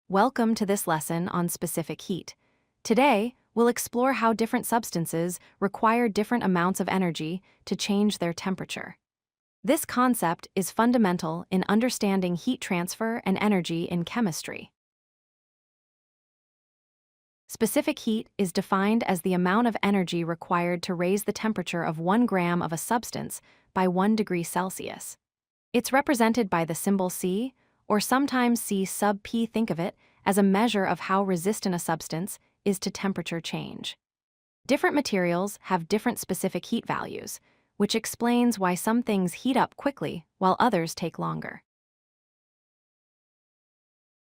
Welcome to this lesson on specific heat. Today, we'll explore how different substances require different amounts of energy to change their temperature. This concept is fundamental in understanding heat transfer and energy in chemistry. Specific heat is defined as the amount of energy required to raise the temperature of 1 gram of a substance by 1 degree Celsius. It's represented by the symbol C, or sometimes C sub P. Think of it as a measure of how resistant a substance is to temperature change. Different materials have different specific heat values, which explains why some things heat up quickly while others take longer.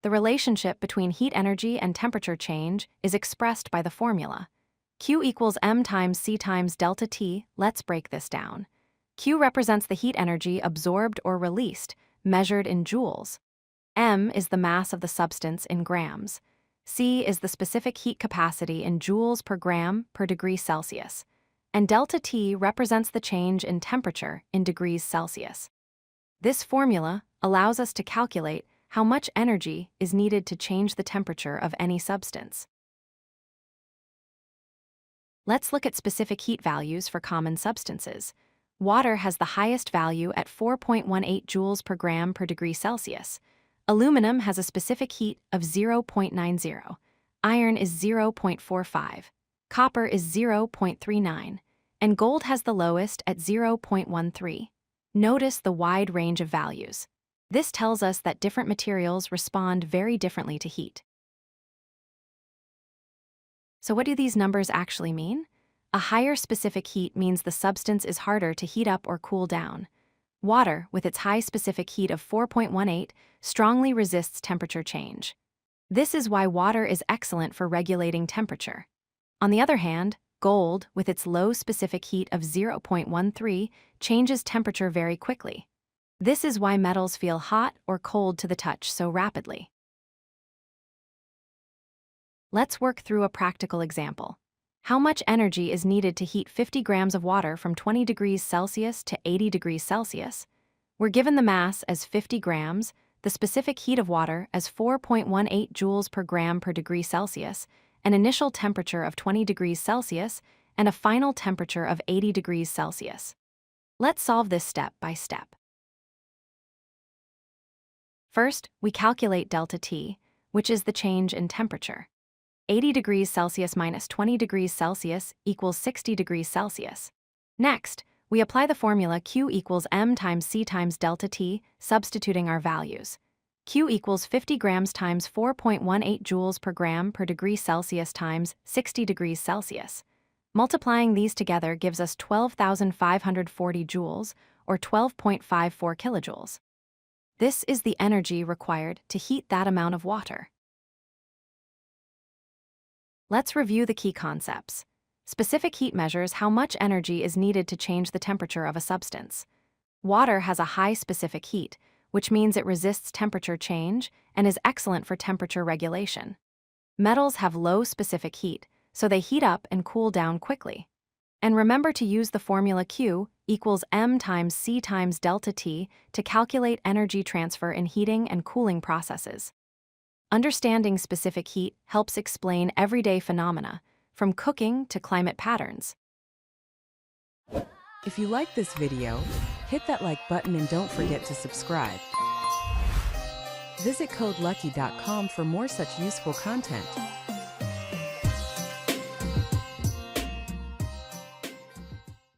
The relationship between heat energy and temperature change is expressed by the formula. Q equals m times C times delta T. Let's break this down. Q represents the heat energy absorbed or released, measured in joules. M is the mass of the substance in grams. C is the specific heat capacity in joules per gram per degree Celsius. And delta T represents the change in temperature in degrees Celsius. This formula allows us to calculate how much energy is needed to change the temperature of any substance. Let's look at specific heat values for common substances. Water has the highest value at 4.18 joules per gram per degree Celsius. Aluminum has a specific heat of 0.90. Iron is 0.45. Copper is 0.39. And gold has the lowest at 0.13. Notice the wide range of values. This tells us that different materials respond very differently to heat. So what do these numbers actually mean? A higher specific heat means the substance is harder to heat up or cool down. Water, with its high specific heat of 4.18, strongly resists temperature change. This is why water is excellent for regulating temperature. On the other hand, gold, with its low specific heat of 0.13, changes temperature very quickly. This is why metals feel hot or cold to the touch so rapidly. Let's work through a practical example. How much energy is needed to heat 50 grams of water from 20 degrees Celsius to 80 degrees Celsius? We're given the mass as 50 grams, the specific heat of water as 4.18 joules per gram per degree Celsius, an initial temperature of 20 degrees Celsius, and a final temperature of 80 degrees Celsius. Let's solve this step by step. First, we calculate delta T, which is the change in temperature. 80 degrees Celsius minus 20 degrees Celsius equals 60 degrees Celsius. Next, we apply the formula Q equals m times C times delta T, substituting our values. Q equals 50 grams times 4.18 joules per gram per degree Celsius times 60 degrees Celsius. Multiplying these together gives us 12,540 joules, or 12.54 kilojoules. This is the energy required to heat that amount of water. Let's review the key concepts. Specific heat measures how much energy is needed to change the temperature of a substance. Water has a high specific heat, which means it resists temperature change and is excellent for temperature regulation. Metals have low specific heat, so they heat up and cool down quickly. And remember to use the formula Q equals m times C times delta T to calculate energy transfer in heating and cooling processes. Understanding specific heat helps explain everyday phenomena, from cooking to climate patterns. If you like this video, hit that like button and don't forget to subscribe. Visit codelucky.com for more such useful content.